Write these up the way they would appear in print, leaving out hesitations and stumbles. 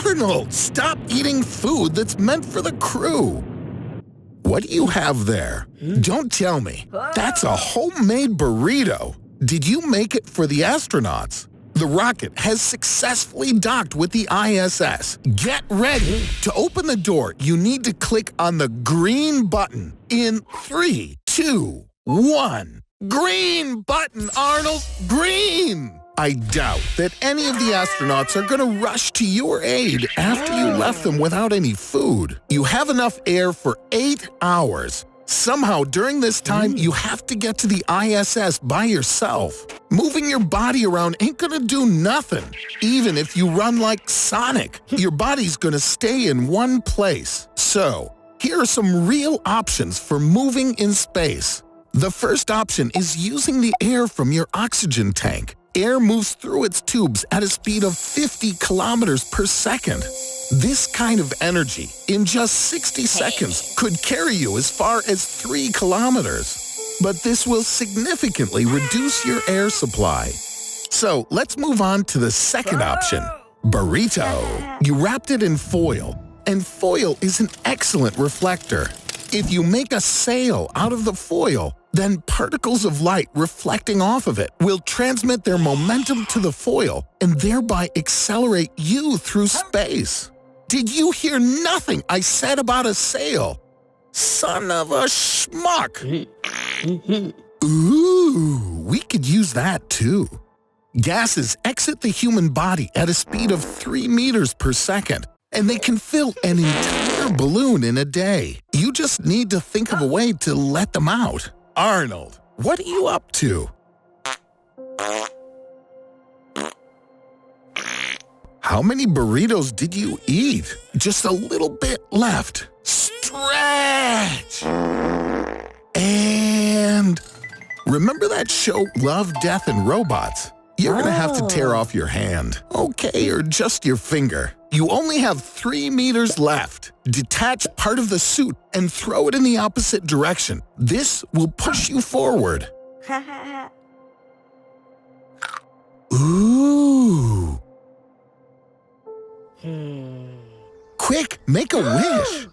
Arnold, stop eating food that's meant for the crew. What do you have there? Don't tell me. That's a homemade burrito. Did you make it for the astronauts? The rocket has successfully docked with the ISS. Get ready. To open the door, you need to click on the green button in 3, 2, 1. Green button, Arnold! Green! I doubt that any of the astronauts are going to rush to your aid after you left them without any food. You have enough air for 8 hours. Somehow, during this time, you have to get to the ISS by yourself. Moving your body around ain't gonna do nothing. Even if you run like Sonic, your body's gonna stay in one place. So, here are some real options for moving in space. The first option is using the air from your oxygen tank. Air moves through its tubes at a speed of 50 kilometers per second. This kind of energy, in just 60 seconds, could carry you as far as 3 kilometers. But this will significantly reduce your air supply. So let's move on to the second option, burrito. You wrapped it in foil, and foil is an excellent reflector. If you make a sail out of the foil, then particles of light reflecting off of it will transmit their momentum to the foil and thereby accelerate you through space. Did you hear nothing I said about a sail? Son of a schmuck! Ooh, we could use that too. Gases exit the human body at a speed of 3 meters per second, and they can fill an entire balloon in a day. You just need to think of a way to let them out. Arnold, what are you up to? How many burritos did you eat? Just a little bit left. Stretch! And remember that show Love, Death, and Robots? You're gonna have to tear off your hand, okay, or just your finger. You only have 3 meters left. Detach part of the suit and throw it in the opposite direction. This will push you forward. Ooh. Quick, make a wish.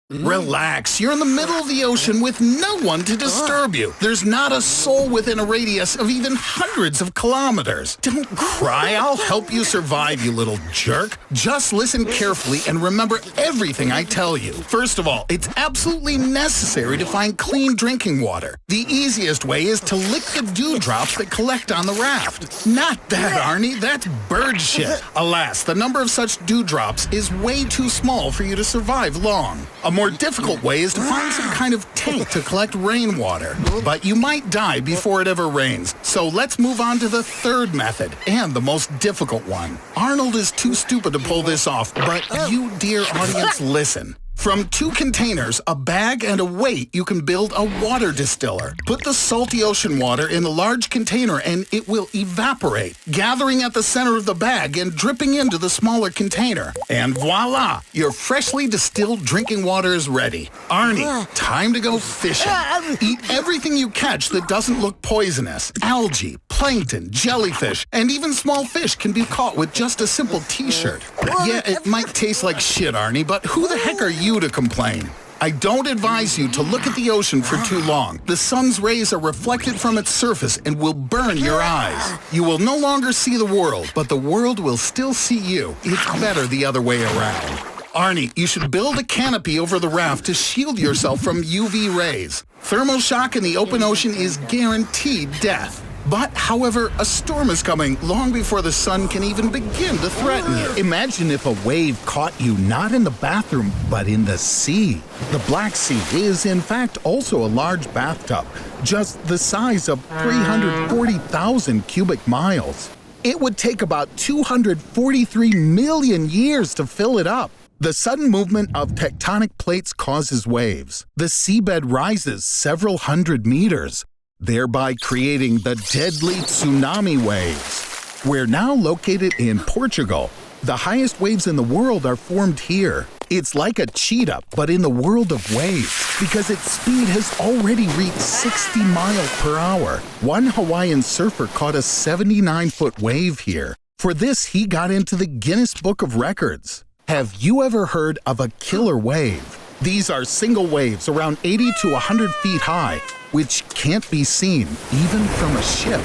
Relax, you're in the middle of the ocean with no one to disturb you. There's not a soul within a radius of even hundreds of kilometers. Don't cry, I'll help you survive, you little jerk. Just listen carefully and remember everything I tell you. First of all, it's absolutely necessary to find clean drinking water. The easiest way is to lick the dewdrops that collect on the raft. Not that, Arnie, that's bird shit. Alas, the number of such dewdrops is way too small for you to survive long. A more difficult way is to find some kind of tank to collect rainwater, but you might die before it ever rains. So let's move on to the third method, and the most difficult one. Arnold is too stupid to pull this off, but you, dear audience, listen. From 2 containers, a bag, and a weight, you can build a water distiller. Put the salty ocean water in a large container and it will evaporate, gathering at the center of the bag and dripping into the smaller container. And voila! Your freshly distilled drinking water is ready. Arnie, time to go fishing. Eat everything you catch that doesn't look poisonous. Algae, plankton, jellyfish, and even small fish can be caught with just a simple t-shirt. Yeah, it might taste like shit, Arnie, but who the heck are you to complain? I don't advise you to look at the ocean for too long. The sun's rays are reflected from its surface and will burn your eyes. You will no longer see the world, but the world will still see you. It's better the other way around. Arnie, you should build a canopy over the raft to shield yourself from UV rays. Thermal shock in the open ocean is guaranteed death. But, however, a storm is coming long before the sun can even begin to threaten you. Imagine if a wave caught you not in the bathroom, but in the sea. The Black Sea is, in fact, also a large bathtub, just the size of 340,000 cubic miles. It would take about 243 million years to fill it up. The sudden movement of tectonic plates causes waves. The seabed rises several hundred meters, thereby creating the deadly tsunami waves. We're now located in Portugal. The highest waves in the world are formed here. It's like a cheetah, but in the world of waves, because its speed has already reached 60 miles per hour. One Hawaiian surfer caught a 79-foot wave here. For this, he got into the Guinness Book of Records. Have you ever heard of a killer wave? These are single waves around 80 to 100 feet high, which can't be seen even from a ship.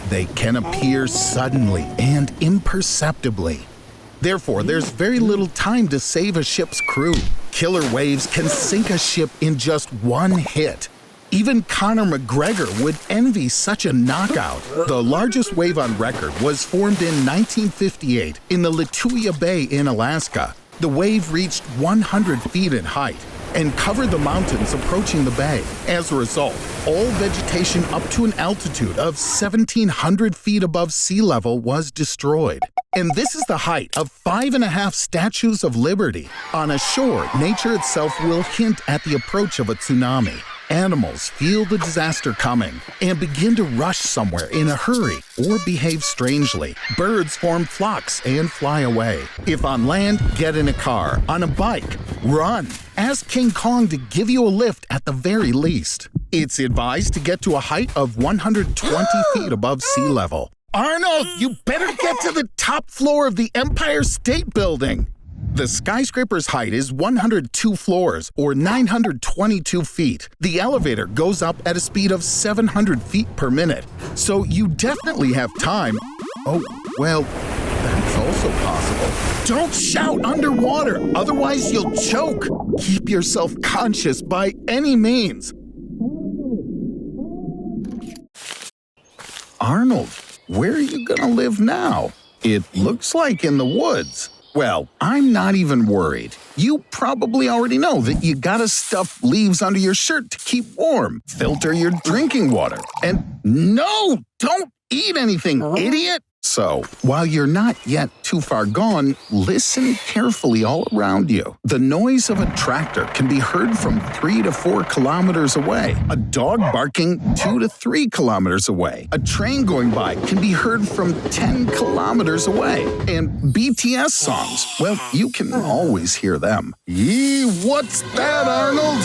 They can appear suddenly and imperceptibly. Therefore, there's very little time to save a ship's crew. Killer waves can sink a ship in just one hit. Even Conor McGregor would envy such a knockout. The largest wave on record was formed in 1958 in the Lituya Bay in Alaska. The wave reached 100 feet in height and covered the mountains approaching the bay. As a result, all vegetation up to an altitude of 1,700 feet above sea level was destroyed. And this is the height of 5.5 Statues of Liberty. On a shore, nature itself will hint at the approach of a tsunami. Animals feel the disaster coming and begin to rush somewhere in a hurry or behave strangely. Birds form flocks and fly away. If on land, get in a car. On a bike, run. Ask King Kong to give you a lift at the very least. It's advised to get to a height of 120 feet above sea level. Arnold, you better get to the top floor of the Empire State Building. The skyscraper's height is 102 floors, or 922 feet. The elevator goes up at a speed of 700 feet per minute, so you definitely have time. Oh, well, that's also possible. Don't shout underwater, otherwise you'll choke. Keep yourself conscious by any means. Arnold, where are you gonna live now? It looks like in the woods. Well, I'm not even worried. You probably already know that you gotta stuff leaves under your shirt to keep warm, filter your drinking water, and no, don't eat anything, idiot! So, while you're not yet too far gone, listen carefully all around you. The noise of a tractor can be heard from 3 to 4 kilometers away. A dog barking 2 to 3 kilometers away. A train going by can be heard from 10 kilometers away. And BTS songs, well, you can always hear them. Yee, what's that, Arnold?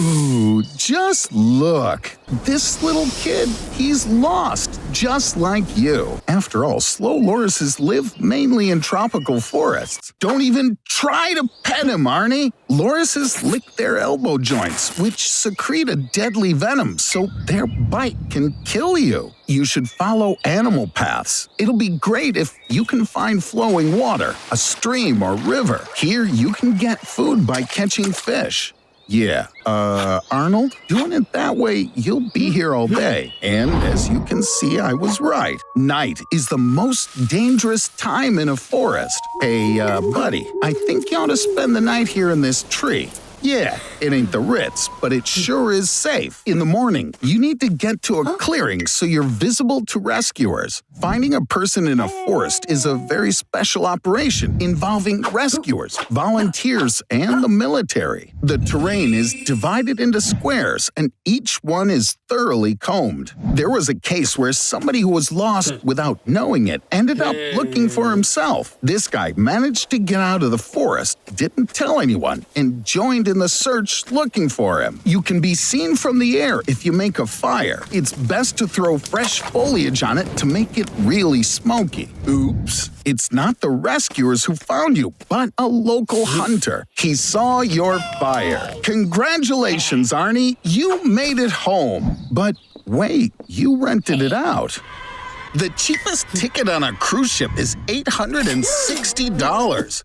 Ooh, just look. This little kid, he's lost, just like you. After all, slow lorises live mainly in tropical forests. Don't even try to pet him, Arnie. Lorises lick their elbow joints, which secrete a deadly venom, so their bite can kill you. You should follow animal paths. It'll be great if you can find flowing water, a stream or river. Here, you can get food by catching fish. Yeah, Arnold, doing it that way, you'll be here all day. And as you can see, I was right. Night is the most dangerous time in a forest. Hey, buddy, I think you ought to spend the night here in this tree. Yeah, it ain't the Ritz, but it sure is safe. In the morning, you need to get to a clearing so you're visible to rescuers. Finding a person in a forest is a very special operation involving rescuers, volunteers, and the military. The terrain is divided into squares, and each one is thoroughly combed. There was a case where somebody who was lost without knowing it ended up looking for himself. This guy managed to get out of the forest, didn't tell anyone, and joined in the search looking for him. You can be seen from the air if you make a fire. It's best to throw fresh foliage on it to make it really smoky. Oops. It's not the rescuers who found you, but a local hunter. He saw your fire. Congratulations, Arnie. You made it home. But wait, you rented it out. The cheapest ticket on a cruise ship is $860.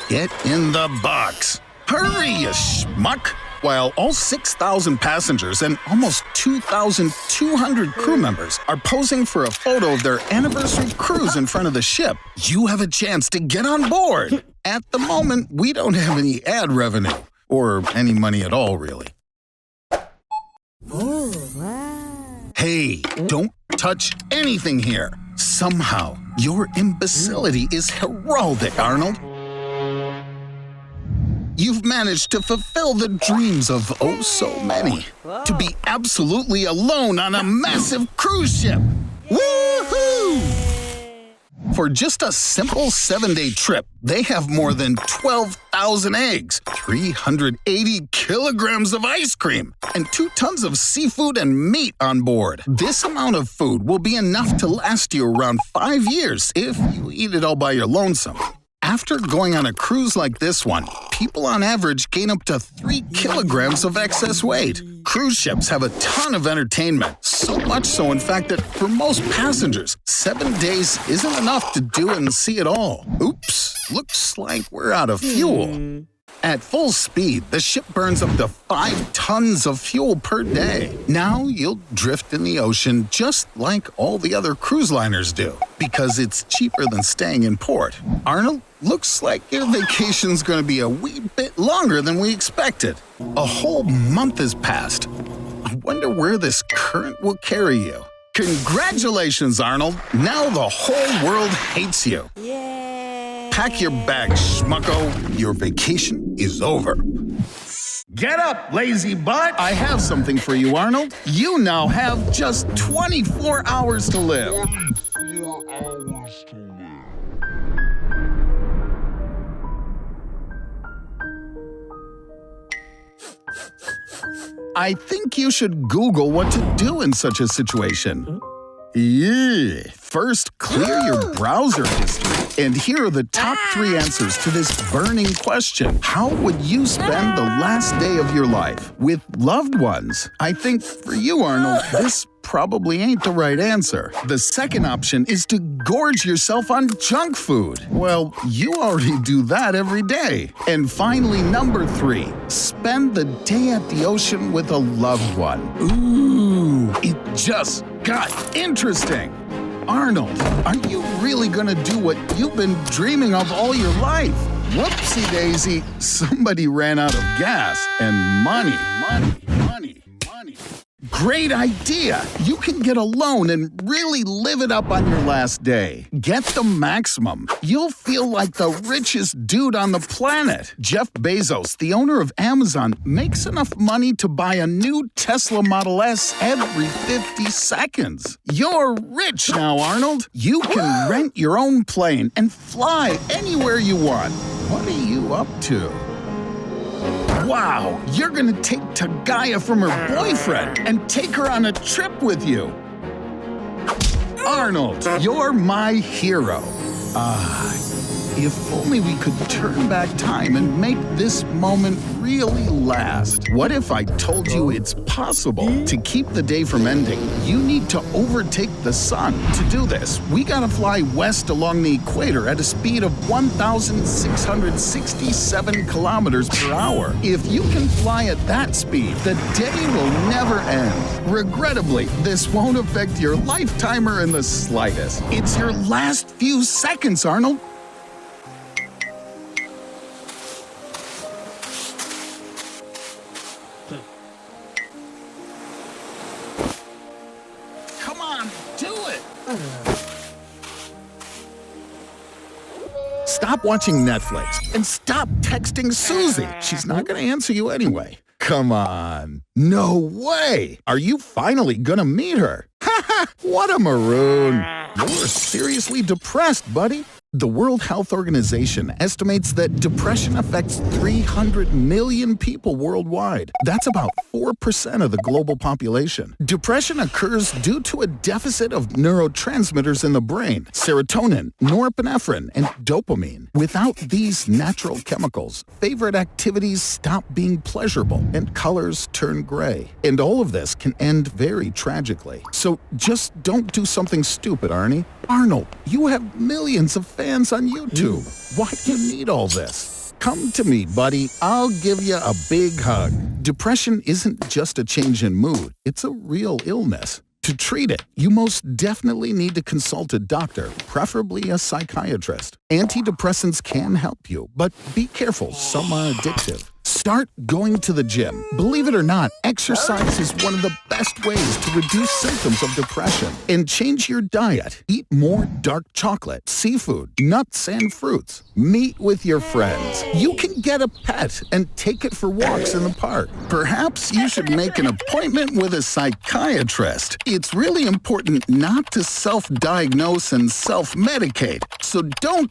Get in the box. Hurry, you schmuck! While all 6,000 passengers and almost 2,200 crew members are posing for a photo of their anniversary cruise in front of the ship, you have a chance to get on board. At the moment, we don't have any ad revenue, or any money at all, really. Hey, don't touch anything here. Somehow, your imbecility is heraldic, Arnold. You've managed to fulfill the dreams of oh so many. To be absolutely alone on a massive cruise ship. Woohoo! For just a simple 7-day trip, they have more than 12,000 eggs, 380 kilograms of ice cream, and 2 tons of seafood and meat on board. This amount of food will be enough to last you around 5 years if you eat it all by your lonesome. After going on a cruise like this one, people on average gain up to 3 kilograms of excess weight. Cruise ships have a ton of entertainment, so much so in fact that for most passengers, 7 days isn't enough to do and see it all. Oops, looks like we're out of fuel. At full speed, the ship burns up to 5 tons of fuel per day. Now you'll drift in the ocean just like all the other cruise liners do, because it's cheaper than staying in port. Arnold, looks like your vacation's gonna be a wee bit longer than we expected. A whole month has passed. I wonder where this current will carry you. Congratulations, Arnold. Now the whole world hates you. Yay! Pack your bags, schmucko. Your vacation is over. Get up, lazy butt! I have something for you, Arnold. You now have just 24 hours to live. I think you should Google what to do in such a situation. Yeah. First, clear your browser history. And here are the top 3 answers to this burning question. How would you spend the last day of your life? With loved ones? I think for you, Arnold, this probably ain't the right answer. The second option is to gorge yourself on junk food. Well, you already do that every day. And finally, number 3, spend the day at the ocean with a loved one. Ooh, it just got interesting. Arnold, are you really gonna do what you've been dreaming of all your life? Whoopsie daisy, somebody ran out of gas and money. Great idea! You can get a loan and really live it up on your last day. Get the maximum. You'll feel like the richest dude on the planet. Jeff Bezos, the owner of Amazon, makes enough money to buy a new Tesla Model S every 50 seconds. You're rich now, Arnold. You can rent your own plane and fly anywhere you want. What are you up to? Wow, you're gonna take Tagaya from her boyfriend and take her on a trip with you. Arnold, you're my hero. If only we could turn back time and make this moment really last. What if I told you it's possible? To keep the day from ending, you need to overtake the sun. To do this, we gotta fly west along the equator at a speed of 1,667 kilometers per hour. If you can fly at that speed, the day will never end. Regrettably, this won't affect your lifetimer in the slightest. It's your last few seconds, Arnold. Come on, do it! Stop watching Netflix and stop texting Susie. She's not going to answer you anyway. Come on. No way! Are you finally going to meet her? Haha, what a maroon. You're seriously depressed, buddy. The World Health Organization estimates that depression affects 300 million people worldwide. That's about 4% of the global population. Depression occurs due to a deficit of neurotransmitters in the brain, serotonin, norepinephrine, and dopamine. Without these natural chemicals, favorite activities stop being pleasurable and colors turn gray. And all of this can end very tragically. So just don't do something stupid, Arnie. Arnold, you have millions of fans on YouTube. Why do you need all this? Come to me, buddy. I'll give you a big hug. Depression isn't just a change in mood. It's a real illness. To treat it, you most definitely need to consult a doctor, preferably a psychiatrist. Antidepressants can help you, but be careful, some are addictive. Start going to the gym. Believe it or not, exercise is one of the best ways to reduce symptoms of depression. And change your diet. Eat more dark chocolate, seafood, nuts, and fruits. Meet with your friends. You can get a pet and take it for walks in the park. Perhaps you should make an appointment with a psychiatrist. It's really important not to self-diagnose and self-medicate. So don't...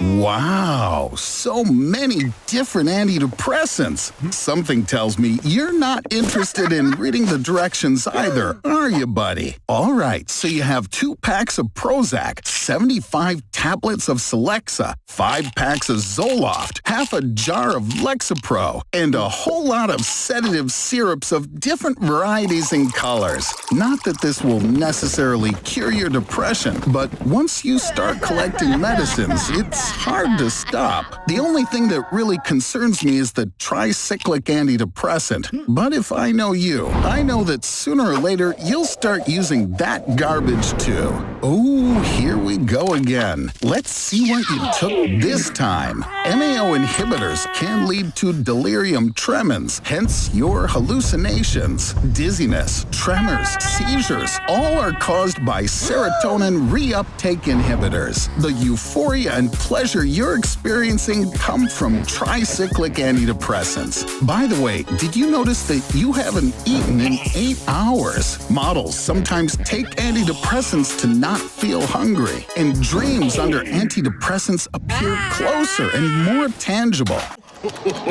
Wow, so many different antidepressants. Something tells me you're not interested in reading the directions either, are you, buddy? All right, so you have 2 packs of Prozac, 75 tablets of Celexa, 5 packs of Zoloft, half a jar of Lexapro, and a whole lot of sedative syrups of different varieties and colors. Not that this will necessarily cure your depression, but once you start collecting medicines, it's hard to stop. The only thing that really concerns me is the tricyclic antidepressant. But if I know you, I know that sooner or later you'll start using that garbage too. Oh, here we go again. Let's see what you took this time. MAO inhibitors can lead to delirium tremens, hence your hallucinations. Dizziness, tremors, seizures, all are caused by serotonin reuptake inhibitors. The euphoria and pleasure you're experiencing come from tricyclic antidepressants. By the way, did you notice that you haven't eaten in 8 hours? Models sometimes take antidepressants to not feel hungry, and dreams under antidepressants appear closer and more tangible.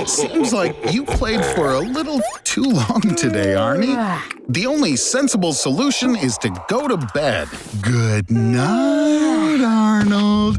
Seems like you played for a little too long today, Arnie. The only sensible solution is to go to bed. Good night, Arnold.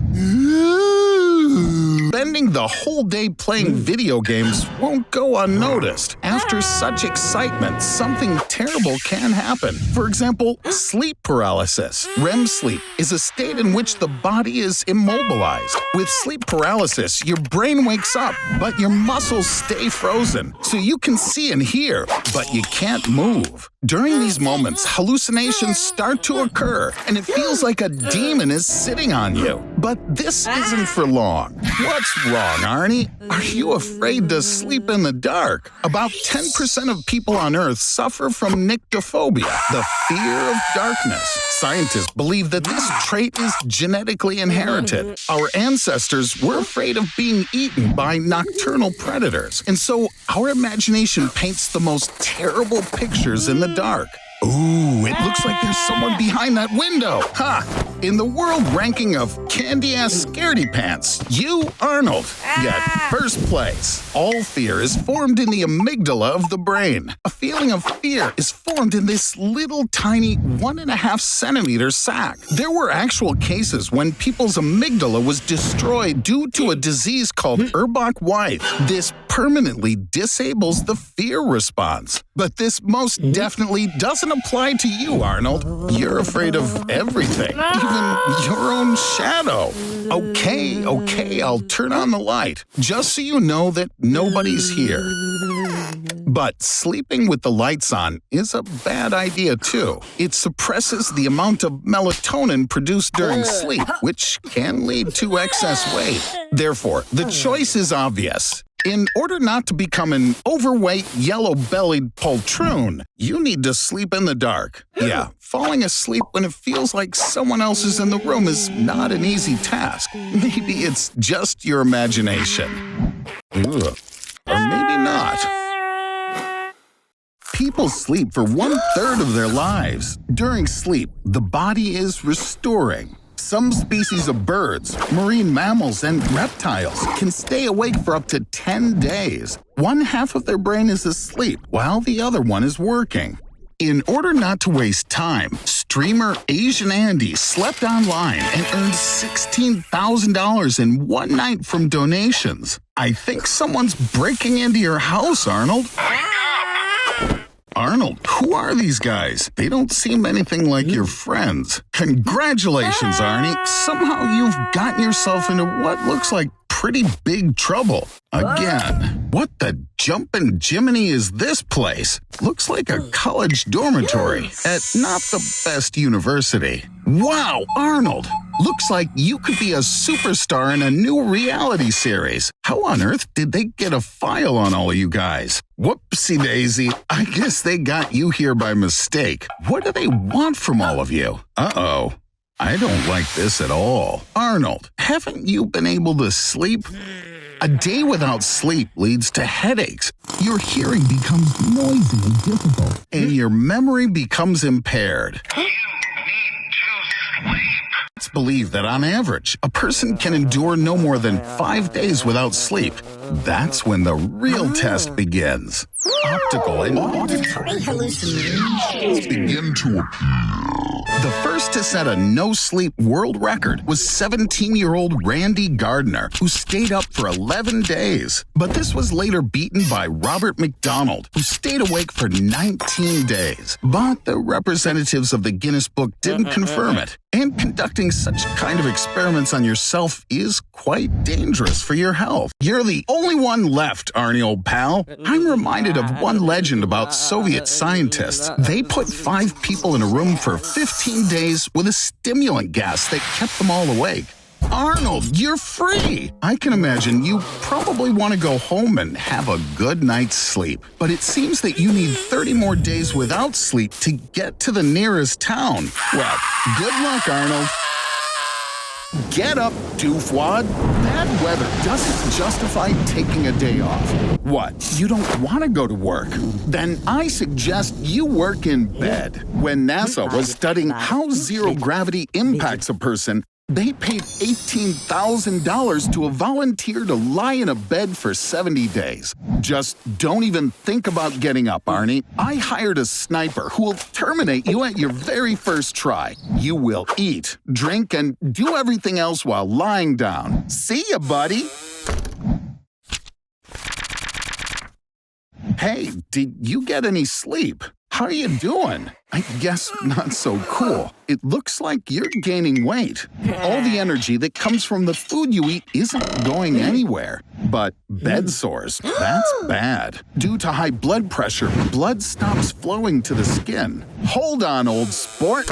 Spending the whole day playing video games won't go unnoticed. After such excitement, something terrible can happen. For example, sleep paralysis. REM sleep is a state in which the body is immobilized. With sleep paralysis, your brain wakes up, but your muscles stay frozen. So you can see and hear, but you can't move. During these moments, hallucinations start to occur, and it feels like a demon is sitting on you. But this isn't for long. What's wrong, Arnie? Are you afraid to sleep in the dark? About 10% of people on Earth suffer from nyctophobia, the fear of darkness. Scientists believe that this trait is genetically inherited. Our ancestors were afraid of being eaten by nocturnal predators, and so our imagination paints the most terrible pictures in the dark. Ooh, it looks like there's someone behind that window. Ha! In the world ranking of candy-ass scaredy pants, you, Arnold, get first place. All fear is formed in the amygdala of the brain. A feeling of fear is formed in this little tiny 1.5 centimeter sac. There were actual cases when people's amygdala was destroyed due to a disease called Urbach-White. This permanently disables the fear response. But this most definitely doesn't apply to you, Arnold. You're afraid of everything, even your own shadow. Okay, I'll turn on the light, just so you know that nobody's here. But sleeping with the lights on is a bad idea too. It suppresses the amount of melatonin produced during sleep, which can lead to excess weight. Therefore, the choice is obvious. In order not to become an overweight, yellow-bellied poltroon, you need to sleep in the dark. Yeah, falling asleep when it feels like someone else is in the room is not an easy task. Maybe it's just your imagination. Ugh. Or maybe not. People sleep for 1/3 of their lives. During sleep, the body is restoring. Some species of birds, marine mammals, and reptiles can stay awake for up to 10 days. One half of their brain is asleep, while the other one is working. In order not to waste time, streamer Asian Andy slept online and earned $16,000 in one night from donations. I think someone's breaking into your house, Arnold. Arnold, who are these guys? They don't seem anything like your friends. Congratulations, Arnie. Somehow you've gotten yourself into what looks like pretty big trouble. Again. What the jumpin' Jiminy is this place? Looks like a college dormitory at not the best university. Wow, Arnold! Looks like you could be a superstar in a new reality series. How on earth did they get a file on all of you guys? Whoopsie daisy, I guess they got you here by mistake. What do they want from all of you? Uh-oh. I don't like this at all. Arnold, haven't you been able to sleep? A day without sleep leads to headaches. Your hearing becomes noisy and difficult, and your memory becomes impaired. It's believed that on average, a person can endure no more than 5 days without sleep. That's when the real test begins. Optical and auditory hallucinations begin to appear. The first to set a no-sleep world record was 17-year-old Randy Gardner, who stayed up for 11 days. But this was later beaten by Robert McDonald, who stayed awake for 19 days. But the representatives of the Guinness Book didn't confirm it. And conducting such kind of experiments on yourself is quite dangerous for your health. You're the only one left, Arnie, old pal. I'm reminded of one legend about Soviet scientists. They put 5 people in a room for 15 days with a stimulant gas that kept them all awake. Arnold, you're free! I can imagine you probably want to go home and have a good night's sleep. But it seems that you need 30 more days without sleep to get to the nearest town. Well, good luck, Arnold. Get up, doofwad. Bad weather doesn't justify taking a day off. What, you don't want to go to work? Then I suggest you work in bed. When NASA was studying how zero gravity impacts a person, they paid $18,000 to a volunteer to lie in a bed for 70 days. Just don't even think about getting up, Arnie. I hired a sniper who will terminate you at your very first try. You will eat, drink, and do everything else while lying down. See ya, buddy. Hey, did you get any sleep? How are you doing? I guess not so cool. It looks like you're gaining weight. All the energy that comes from the food you eat isn't going anywhere. But bed sores, that's bad. Due to high blood pressure, blood stops flowing to the skin. Hold on, old sport.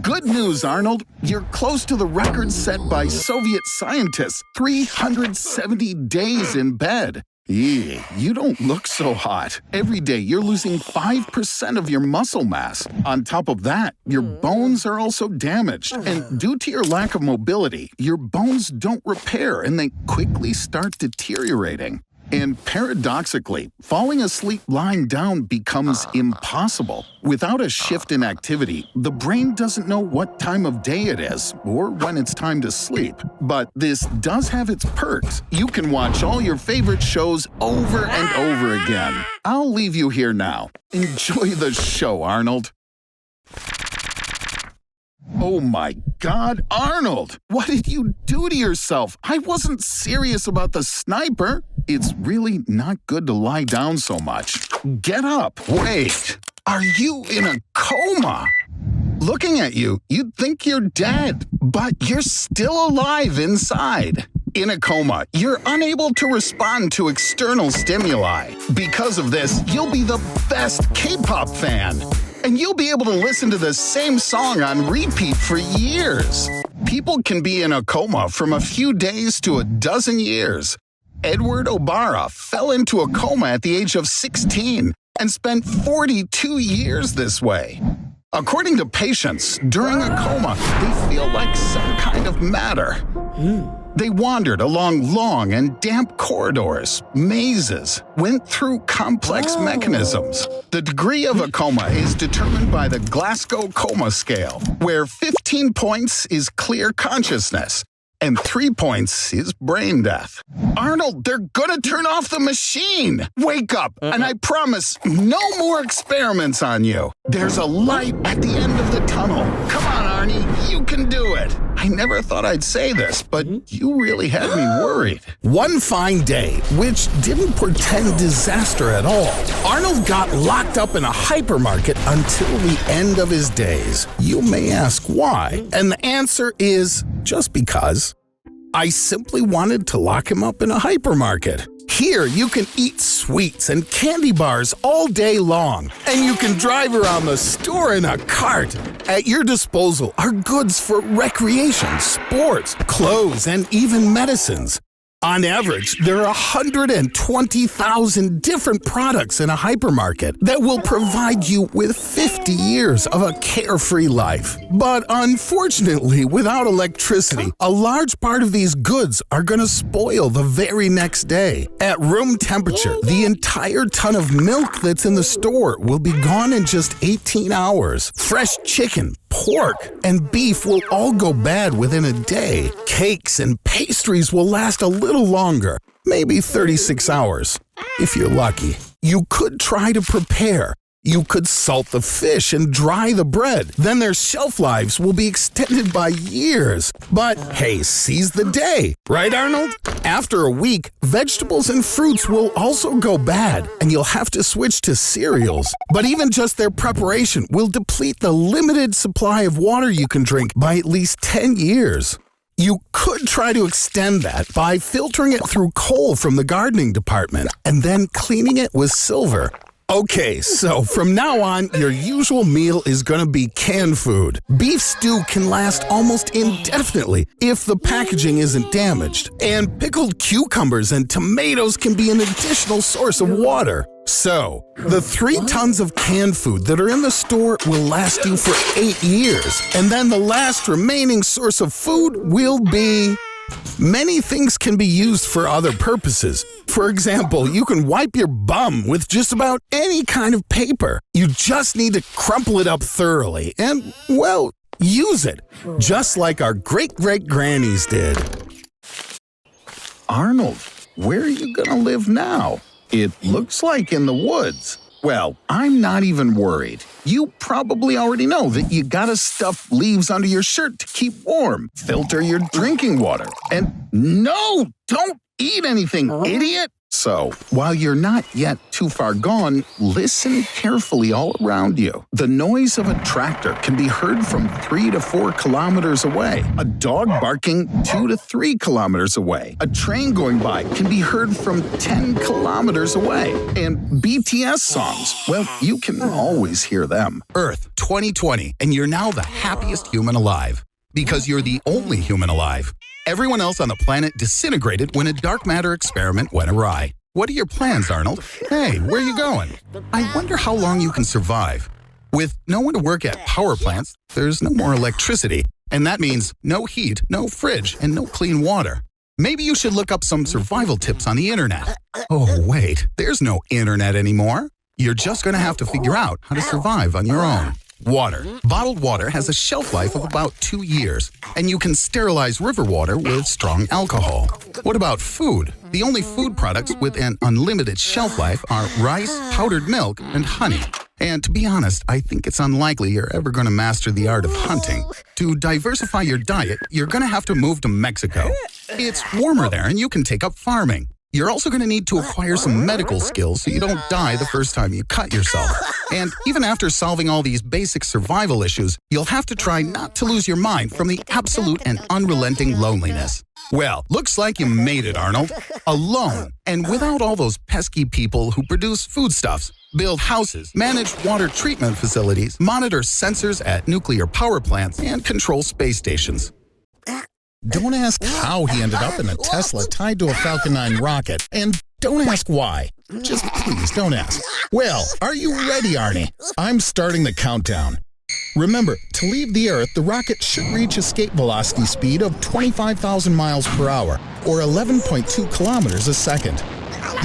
Good news, Arnold. You're close to the record set by Soviet scientists, 370 days in bed. You don't look so hot. Every day you're losing 5% of your muscle mass. On top of that, your bones are also damaged. And due to your lack of mobility, your bones don't repair and they quickly start deteriorating. And paradoxically, falling asleep lying down becomes impossible. Without a shift in activity, the brain doesn't know what time of day it is or when it's time to sleep. But this does have its perks. You can watch all your favorite shows over and over again. I'll leave you here now. Enjoy the show, Arnold. Oh my God, Arnold! What did you do to yourself? I wasn't serious about the sniper. It's really not good to lie down so much. Get up. Wait, are you in a coma? Looking at you, you'd think you're dead, but you're still alive inside. In a coma, you're unable to respond to external stimuli. Because of this, you'll be the best K-pop fan. And you'll be able to listen to the same song on repeat for years. People can be in a coma from a few days to a dozen years. Edward Obara fell into a coma at the age of 16 and spent 42 years this way. According to patients, during a coma, they feel like some kind of matter. They wandered along long and damp corridors, mazes, went through complex mechanisms. The degree of a coma is determined by the Glasgow Coma Scale, where 15 points is clear consciousness and 3 points is brain death. Arnold, they're gonna turn off the machine! Wake up, and I promise no more experiments on you. There's a light at the end of the tunnel. Come on, Arnie, you can do it. I never thought I'd say this, but you really had me worried. One fine day, which didn't portend disaster at all, Arnold got locked up in a hypermarket until the end of his days. You may ask why, and the answer is just because. I simply wanted to lock him up in a hypermarket. Here, you can eat sweets and candy bars all day long, and you can drive around the store in a cart. At your disposal are goods for recreation, sports, clothes, and even medicines. On average, there are 120,000 different products in a hypermarket that will provide you with 50 years of a carefree life. But unfortunately, without electricity, a large part of these goods are going to spoil the very next day. At room temperature, the entire ton of milk that's in the store will be gone in just 18 hours. Fresh chicken, pork, and beef will all go bad within a day. Cakes and pastries will last a little longer, maybe 36 hours, if you're lucky. You could try to prepare. You could salt the fish and dry the bread. Then their shelf lives will be extended by years. But hey, seize the day, right, Arnold? After a week, vegetables and fruits will also go bad, and you'll have to switch to cereals. But even just their preparation will deplete the limited supply of water you can drink by at least 10 years. You could try to extend that by filtering it through coal from the gardening department and then cleaning it with silver. Okay, so from now on, your usual meal is going to be canned food. Beef stew can last almost indefinitely if the packaging isn't damaged. And pickled cucumbers and tomatoes can be an additional source of water. So, the 3 tons of canned food that are in the store will last you for 8 years. And then the last remaining source of food will be... Many things can be used for other purposes. For example, you can wipe your bum with just about any kind of paper. You just need to crumple it up thoroughly and, well, use it, just like our great-great-grannies did. Arnold, where are you gonna live now? It looks like in the woods. Well, I'm not even worried. You probably already know that you gotta stuff leaves under your shirt to keep warm, filter your drinking water, and no, don't eat anything, idiot! So, while you're not yet too far gone, listen carefully all around you. The noise of a tractor can be heard from 3 to 4 kilometers away. A dog barking 2 to 3 kilometers away. A train going by can be heard from 10 kilometers away. And BTS songs, well, you can always hear them. Earth 2020, and you're now the happiest human alive. Because you're the only human alive. Everyone else on the planet disintegrated when a dark matter experiment went awry. What are your plans, Arnold? Hey, where are you going? I wonder how long you can survive. With no one to work at power plants, there's no more electricity. And that means no heat, no fridge, and no clean water. Maybe you should look up some survival tips on the internet. Oh, wait, there's no internet anymore. You're just going to have to figure out how to survive on your own. Water. Bottled water has a shelf life of about 2 years, and you can sterilize river water with strong alcohol. What about food? The only food products with an unlimited shelf life are rice, powdered milk, and honey. And to be honest, I think it's unlikely you're ever going to master the art of hunting. To diversify your diet, you're going to have to move to Mexico. It's warmer there, and you can take up farming. You're also going to need to acquire some medical skills so you don't die the first time you cut yourself. And even after solving all these basic survival issues, you'll have to try not to lose your mind from the absolute and unrelenting loneliness. Well, looks like you made it, Arnold. Alone, and without all those pesky people who produce foodstuffs, build houses, manage water treatment facilities, monitor sensors at nuclear power plants, and control space stations. Don't ask how he ended up in a Tesla tied to a Falcon 9 rocket, and don't ask why. Just please don't ask. Well, are you ready, Arnie? I'm starting the countdown. Remember, to leave the Earth, the rocket should reach escape velocity speed of 25,000 miles per hour, or 11.2 kilometers a second.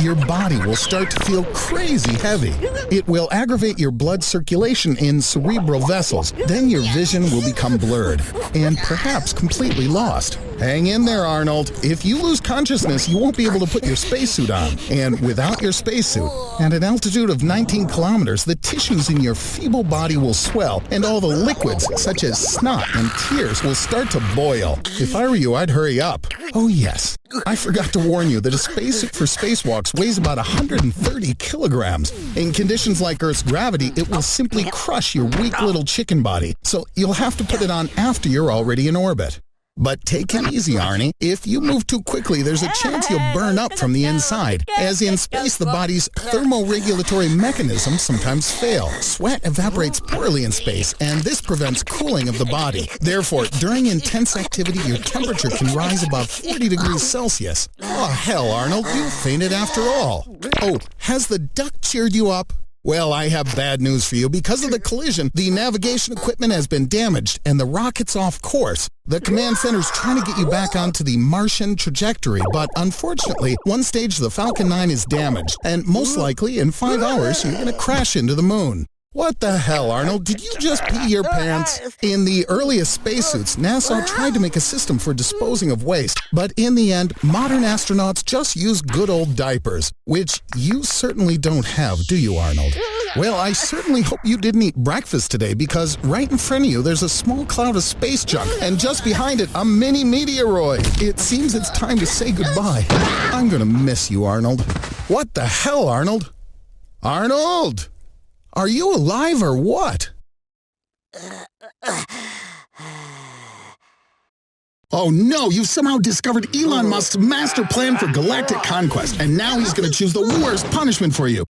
Your body will start to feel crazy heavy. It will aggravate your blood circulation in cerebral vessels. Then your vision will become blurred and perhaps completely lost. Hang in there, Arnold. If you lose consciousness, you won't be able to put your spacesuit on. And without your spacesuit, at an altitude of 19 kilometers, the tissues in your feeble body will swell, and all the liquids, such as snot and tears, will start to boil. If I were you, I'd hurry up. Oh yes, I forgot to warn you that a spacesuit for spacewalks weighs about 130 kilograms. In conditions like Earth's gravity, it will simply crush your weak little chicken body, so you'll have to put it on after you're already in orbit. But take it easy, Arnie. If you move too quickly, there's a chance you'll burn up from the inside. As in space, the body's thermoregulatory mechanisms sometimes fail. Sweat evaporates poorly in space, and this prevents cooling of the body. Therefore, during intense activity, your temperature can rise above 40 degrees Celsius. Oh, hell, Arnold, you fainted after all. Oh, has the duck cheered you up? Well, I have bad news for you. Because of the collision, the navigation equipment has been damaged and the rocket's off course. The command center's trying to get you back onto the Martian trajectory, but unfortunately, one stage of the Falcon 9 is damaged, and most likely in 5 hours, you're going to crash into the moon. What the hell, Arnold? Did you just pee your pants? In the earliest spacesuits, NASA tried to make a system for disposing of waste, but in the end, modern astronauts just use good old diapers, which you certainly don't have, do you, Arnold? Well, I certainly hope you didn't eat breakfast today, because right in front of you, there's a small cloud of space junk, and just behind it, a mini meteoroid. It seems it's time to say goodbye. I'm gonna miss you, Arnold. What the hell, Arnold? Arnold! Are you alive or what? Oh no, you've somehow discovered Elon Musk's master plan for galactic conquest, and now he's going to choose the worst punishment for you.